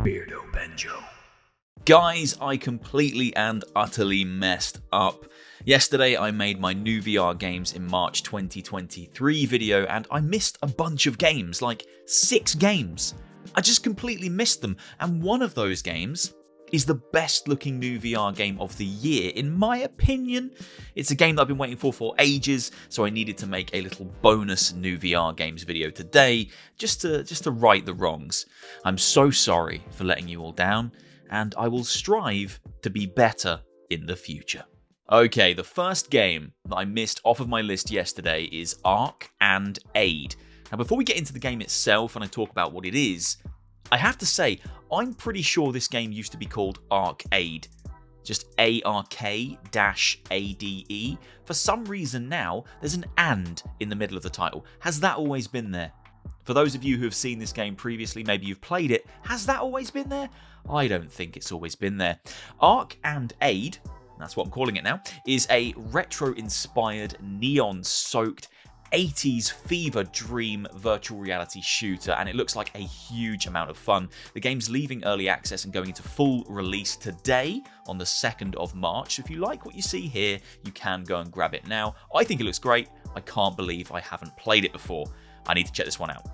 Beardo Benjo. Guys, I completely and utterly messed up. Yesterday I made my new VR games in March 2023 video and I missed a bunch of games, like 6 games. I just completely missed them, and one of those games is the best looking new VR game of the year, in my opinion. It's a game that I've been waiting for ages, so I needed to make a little bonus new VR games video today, just to right the wrongs. I'm so sorry for letting you all down, and I will strive to be better in the future. Okay, the first game that I missed off of my list yesterday is Ark and Aid. Now, before we get into the game itself and I talk about what it is, I have to say, I'm pretty sure this game used to be called Ark Aid. Just ARK-ADE. For some reason now, there's an AND in the middle of the title. Has that always been there? For those of you who have seen this game previously, maybe you've played it, has that always been there? I don't think it's always been there. Ark and Aid, that's what I'm calling it now, is a retro-inspired, neon-soaked 80s fever dream virtual reality shooter, and it looks like a huge amount of fun. The game's leaving early access and going into full release today on the 2nd of March. So if you like what you see here, you can go and grab it now. I think it looks great. I can't believe I haven't played it before. I need to check this one out.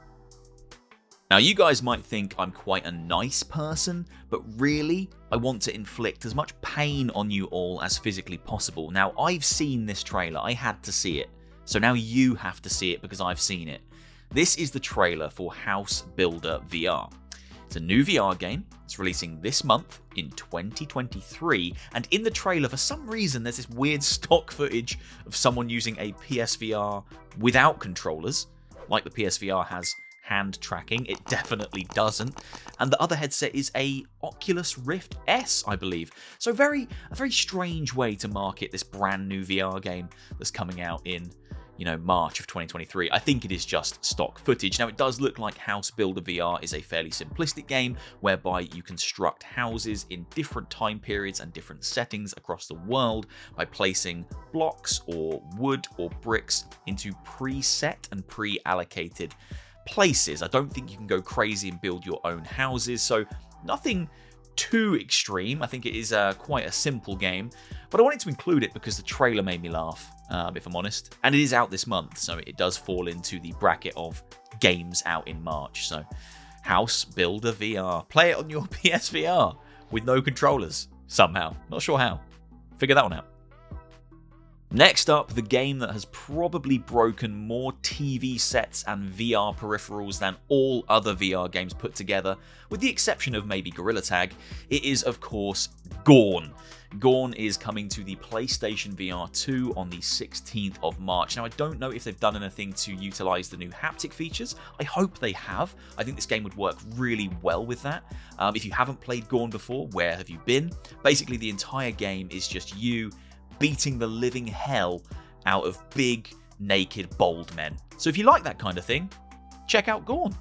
Now, you guys might think I'm quite a nice person, but really, I want to inflict as much pain on you all as physically possible. Now, I've seen this trailer. I had to see it. So now you have to see it because I've seen it. This is the trailer for House Builder VR. It's a new VR game. It's releasing this month in 2023. And in the trailer, for some reason, there's this weird stock footage of someone using a PSVR without controllers. Like the PSVR has hand tracking, it definitely doesn't. And the other headset is a Oculus Rift S, I believe. So a very strange way to market this brand new VR game that's coming out in, March of 2023. I think it is just stock footage. Now, it does look like House Builder VR is a fairly simplistic game whereby you construct houses in different time periods and different settings across the world by placing blocks or wood or bricks into preset and pre-allocated places. I don't think you can go crazy and build your own houses, so nothing too extreme. I think it is quite a simple game, but I wanted to include it because the trailer made me laugh, if I'm honest. And it is out this month, so it does fall into the bracket of games out in March. So House Builder VR. Play it on your PSVR with no controllers somehow. Not sure how. Figure that one out. Next up, the game that has probably broken more TV sets and VR peripherals than all other VR games put together, with the exception of maybe Gorilla Tag. It is, of course, Gorn. Gorn is coming to the PlayStation VR 2 on the 16th of March. Now, I don't know if they've done anything to utilize the new haptic features. I hope they have. I think this game would work really well with that. If you haven't played Gorn before, where have you been? Basically, the entire game is just you beating the living hell out of big, naked, bold men. So if you like that kind of thing, check out Gorn.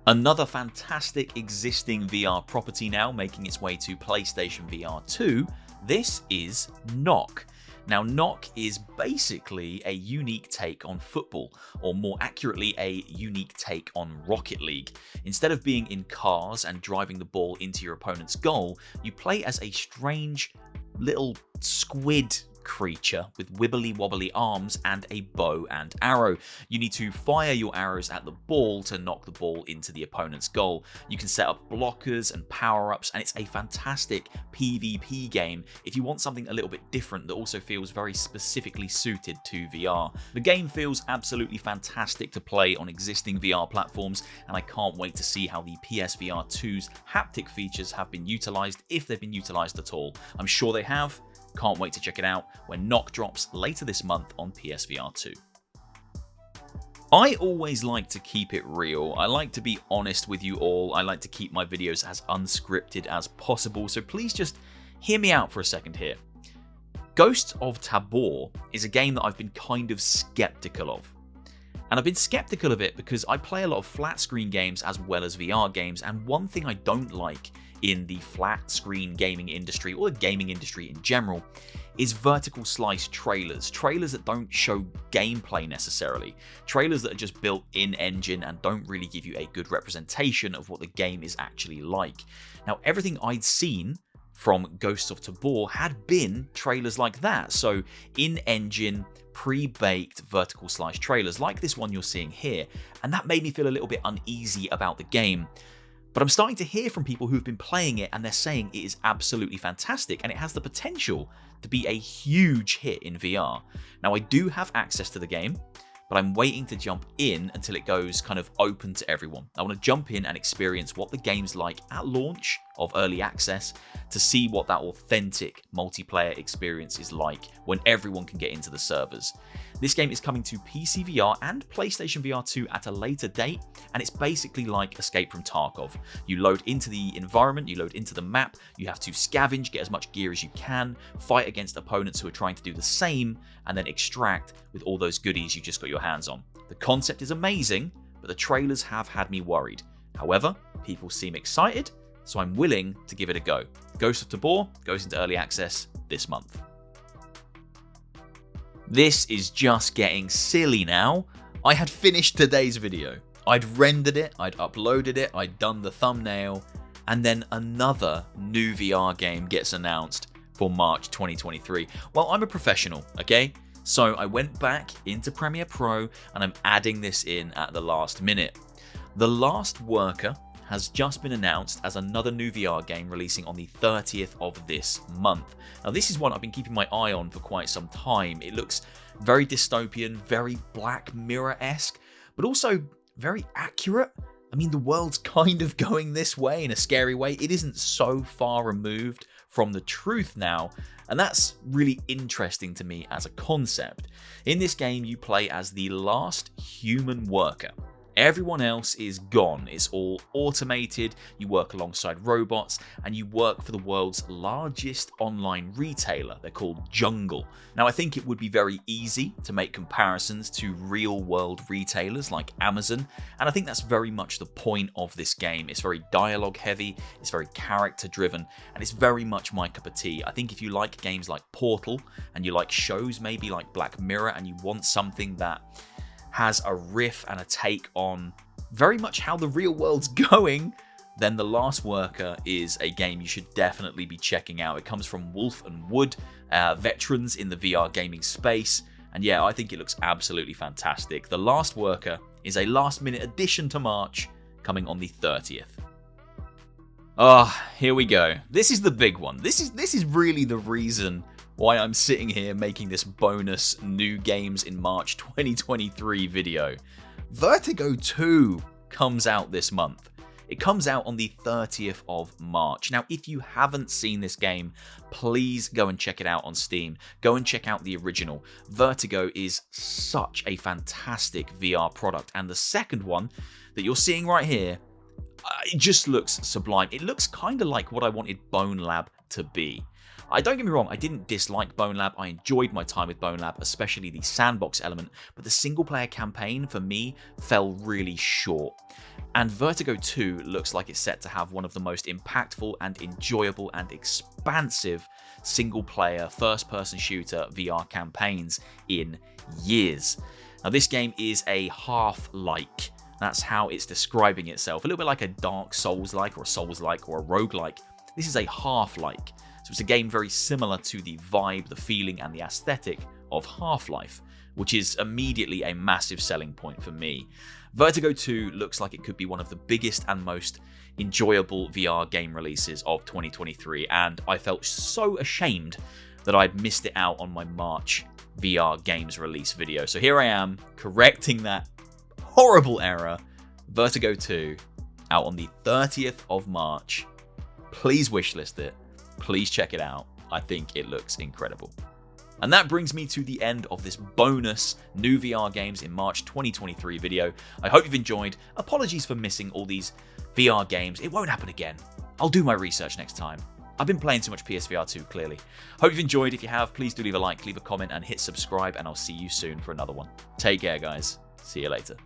Another fantastic existing VR property now making its way to PlayStation VR 2, this is Nock. Now, Nock is basically a unique take on football, or more accurately, a unique take on Rocket League. Instead of being in cars and driving the ball into your opponent's goal, you play as a strange little squid creature with wibbly wobbly arms and a bow and arrow. You need to fire your arrows at the ball to knock the ball into the opponent's goal. You can set up blockers and power-ups, and it's a fantastic PvP game if you want something a little bit different that also feels very specifically suited to VR. The game feels absolutely fantastic to play on existing VR platforms, and I can't wait to see how the PSVR 2's haptic features have been utilized, if they've been utilized at all. I'm sure they have. Can't wait to check it out when Nock drops later this month on PSVR 2. I always like to keep it real. I like to be honest with you all. I like to keep my videos as unscripted as possible, so please just hear me out for a second here. Ghosts of Tabor is a game that I've been kind of skeptical of. And I've been skeptical of it because I play a lot of flat screen games as well as VR games, and one thing I don't like in the flat screen gaming industry, or the gaming industry in general, is vertical slice trailers. Trailers that don't show gameplay necessarily. Trailers that are just built in engine and don't really give you a good representation of what the game is actually like. Now, everything I'd seen from Ghosts of Tabor had been trailers like that. So in-engine, pre-baked vertical slice trailers like this one you're seeing here. And that made me feel a little bit uneasy about the game. But I'm starting to hear from people who've been playing it and they're saying it is absolutely fantastic and it has the potential to be a huge hit in VR. Now, I do have access to the game, but I'm waiting to jump in until it goes kind of open to everyone. I want to jump in and experience what the game's like at launch of early access to see what that authentic multiplayer experience is like when everyone can get into the servers. This game is coming to PCVR and PlayStation VR2 at a later date, and it's basically like Escape from Tarkov. You load into the environment, you load into the map, you have to scavenge, get as much gear as you can, fight against opponents who are trying to do the same, and then extract with all those goodies you just got your hands on. The concept is amazing, but the trailers have had me worried. However, people seem excited, so I'm willing to give it a go. Ghost of Tabor goes into early access this month. This is just getting silly now. I had finished today's video. I'd rendered it, I'd uploaded it, I'd done the thumbnail, and then another new VR game gets announced for March 2023. Well, I'm a professional, okay? So I went back into Premiere Pro and I'm adding this in at the last minute. The Last Worker has just been announced as another new VR game releasing on the 30th of this month. Now, this is one I've been keeping my eye on for quite some time. It looks very dystopian, very Black Mirror-esque, but also very accurate. I mean, the world's kind of going this way in a scary way. It isn't so far removed from the truth now, and that's really interesting to me as a concept. In this game, you play as the last human worker. Everyone else is gone. It's all automated, you work alongside robots, and you work for the world's largest online retailer. They're called Jungle. Now, I think it would be very easy to make comparisons to real-world retailers like Amazon, and I think that's very much the point of this game. It's very dialogue-heavy, it's very character-driven, and it's very much my cup of tea. I think if you like games like Portal, and you like shows maybe like Black Mirror, and you want something that has a riff and a take on very much how the real world's going, then The Last Worker is a game you should definitely be checking out. It comes from Wolf and Wood, veterans in the VR gaming space, and yeah, I think it looks absolutely fantastic. The Last Worker is a last-minute addition to March, coming on the 30th. Here we go. This is the big one. This is really the reason why I'm sitting here making this bonus new games in March 2023 video. Vertigo 2 comes out this month. It comes out on the 30th of March. Now, if you haven't seen this game, please go and check it out on Steam. Go and check out the original. Vertigo is such a fantastic VR product, and the second one that you're seeing right here, it just looks sublime. It looks kind of like what I wanted Bone Lab to be. Don't get me wrong, I didn't dislike Bone Lab. I enjoyed my time with Bone Lab, especially the sandbox element, but the single-player campaign, for me, fell really short. And Vertigo 2 looks like it's set to have one of the most impactful and enjoyable and expansive single-player, first-person shooter VR campaigns in years. Now, this game is a Half-like. That's how it's describing itself. A little bit like a Dark Souls-like or a Souls-like or a roguelike. This is a Half-like. So it's a game very similar to the vibe, the feeling, and the aesthetic of Half-Life, which is immediately a massive selling point for me. Vertigo 2 looks like it could be one of the biggest and most enjoyable VR game releases of 2023, and I felt so ashamed that I'd missed it out on my March VR games release video. So here I am, correcting that horrible error. Vertigo 2, out on the 30th of March. Please wishlist it. Please check it out. I think it looks incredible. And that brings me to the end of this bonus new VR games in March 2023 video. I hope you've enjoyed. Apologies for missing all these VR games. It won't happen again. I'll do my research next time. I've been playing too much PSVR2, clearly. Hope you've enjoyed. If you have, please do leave a like, leave a comment, and hit subscribe, and I'll see you soon for another one. Take care, guys. See you later.